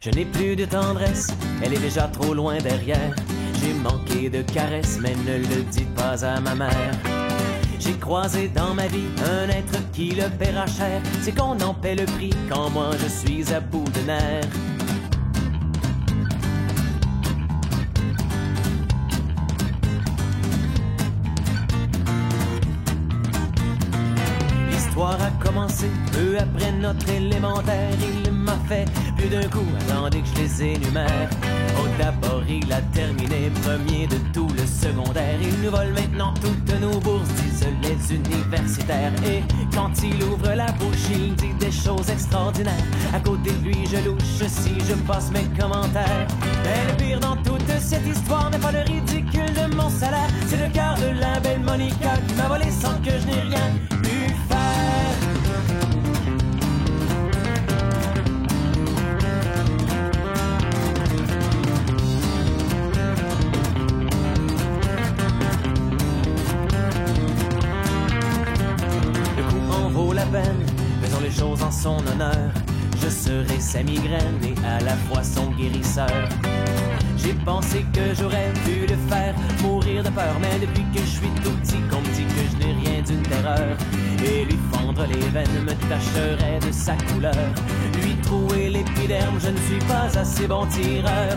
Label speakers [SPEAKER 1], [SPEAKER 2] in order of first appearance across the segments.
[SPEAKER 1] Je n'ai plus de tendresse, elle est déjà trop loin derrière. J'ai manqué de caresses, mais ne le dites pas à ma mère. J'ai croisé dans ma vie un être qui le paiera cher. C'est qu'on en paie le prix quand moi je suis à bout de nerfs. L'histoire a commencé peu après notre élémentaire. Il m'a fait plus d'un coup, attendez que je les énumère. Oh, d'abord il a terminé premier de tout le secondaire. Il nous vole maintenant toutes nos bourses, disent les universitaires. Et quand il ouvre la bouche, il dit des choses extraordinaires. À côté de lui je louche si je passe mes commentaires. Mais le pire dans toute cette histoire n'est pas le ridicule de mon salaire. C'est le cœur de la belle Monica qui m'a volé sans que je n'ai rien pu faire. Faisons les choses en son honneur. Je serai sa migraine et à la fois son guérisseur. J'ai pensé que j'aurais pu le faire mourir de peur, mais depuis que je suis tout petit qu'on me dit que je n'ai rien d'une terreur. Et lui fendre les veines me tacherait de sa couleur. Lui trouer l'épiderme, je ne suis pas assez bon tireur.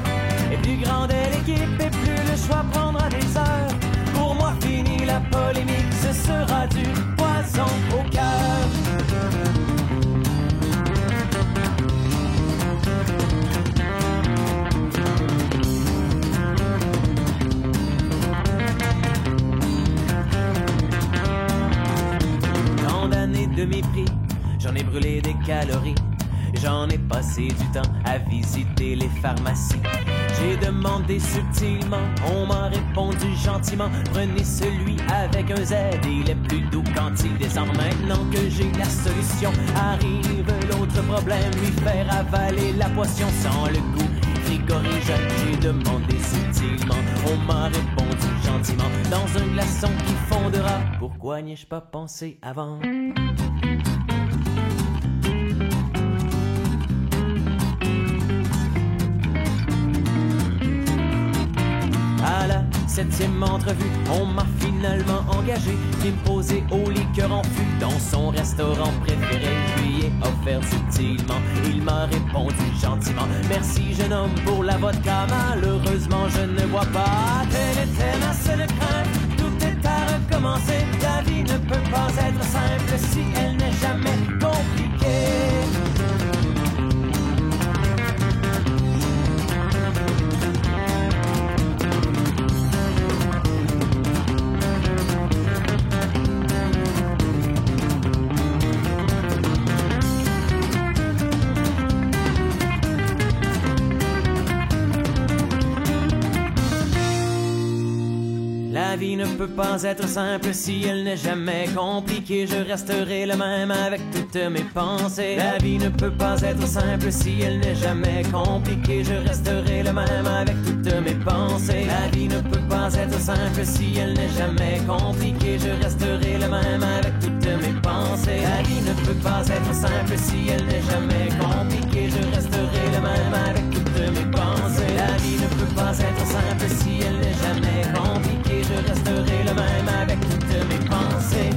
[SPEAKER 1] Et plus grande est l'équipe et plus le choix prendra des heures. Pour moi fini la polémique, ce sera du poison au cœur. Tant d'années de mépris, j'en ai brûlé des calories. J'en ai passé du temps à visiter les pharmacies. J'ai demandé subtilement, on m'a répondu gentiment. Prenez celui avec un Z, il est plus doux quand il descend. Maintenant que j'ai la solution, arrive l'autre problème, lui faire avaler la potion sans le goût frigorigène. J'ai demandé subtilement, on m'a répondu gentiment. Dans un glaçon qui fondera, pourquoi n'y ai-je pas pensé avant? À la 7e entrevue, on m'a finalement engagé. M'imposer au liqueur en fût dans son restaurant préféré. Je lui ai offert subtilement, il m'a répondu gentiment. Merci jeune homme pour la vodka, malheureusement je ne bois pas. Telle était ma seule crainte, tout est à recommencer. La vie ne peut pas être simple si elle n'est jamais compliquée. La vie ne peut pas être simple si elle n'est jamais compliquée. Je resterai le même avec toutes mes pensées. La vie ne peut pas être simple si elle n'est jamais compliquée. Je resterai le même avec toutes mes pensées. La vie ne peut pas être simple si elle n'est jamais compliquée. Je resterai le même avec toutes mes pensées. La vie ne peut pas être simple si elle n'est jamais compliquée. Je resterai le même avec toutes mes pensées. La vie ne peut pas être simple si elle n'est jamais compliquée. Je resterai le même avec toutes mes pensées.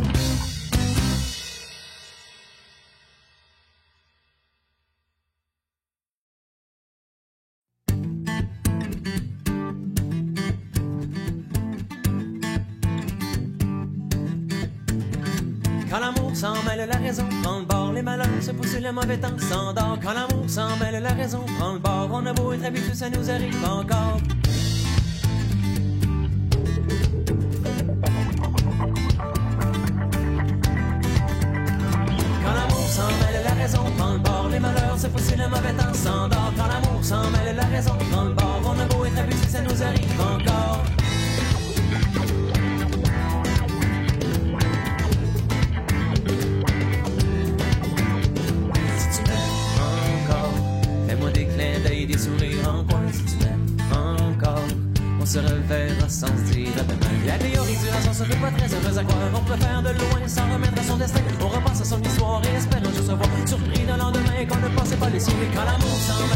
[SPEAKER 1] Quand l'amour s'en mêle, la raison prend le bord. Les malheurs se poussent, le mauvais temps s'endort. Quand l'amour s'en mêle, la raison prend le bord. On a beau être habitué, ça nous arrive encore. Quand l'amour s'en mêle, la raison prend le bord. Les malheurs se poussent, le mauvais temps s'endort. Quand l'amour s'en mêle, la raison prend le bord. On a beau être habitué, ça nous arrive encore. Des sourires en coin, si tu m'aimes encore, on se reverra sans se dire à demain. La théorie du raison se fait pas très heureuse à croire. On préfère de loin sans remettre à son destin. On repasse à son histoire et espère un jour se voir surpris d'un lendemain qu'on ne pensait pas les suivre. Quand l'amour s'en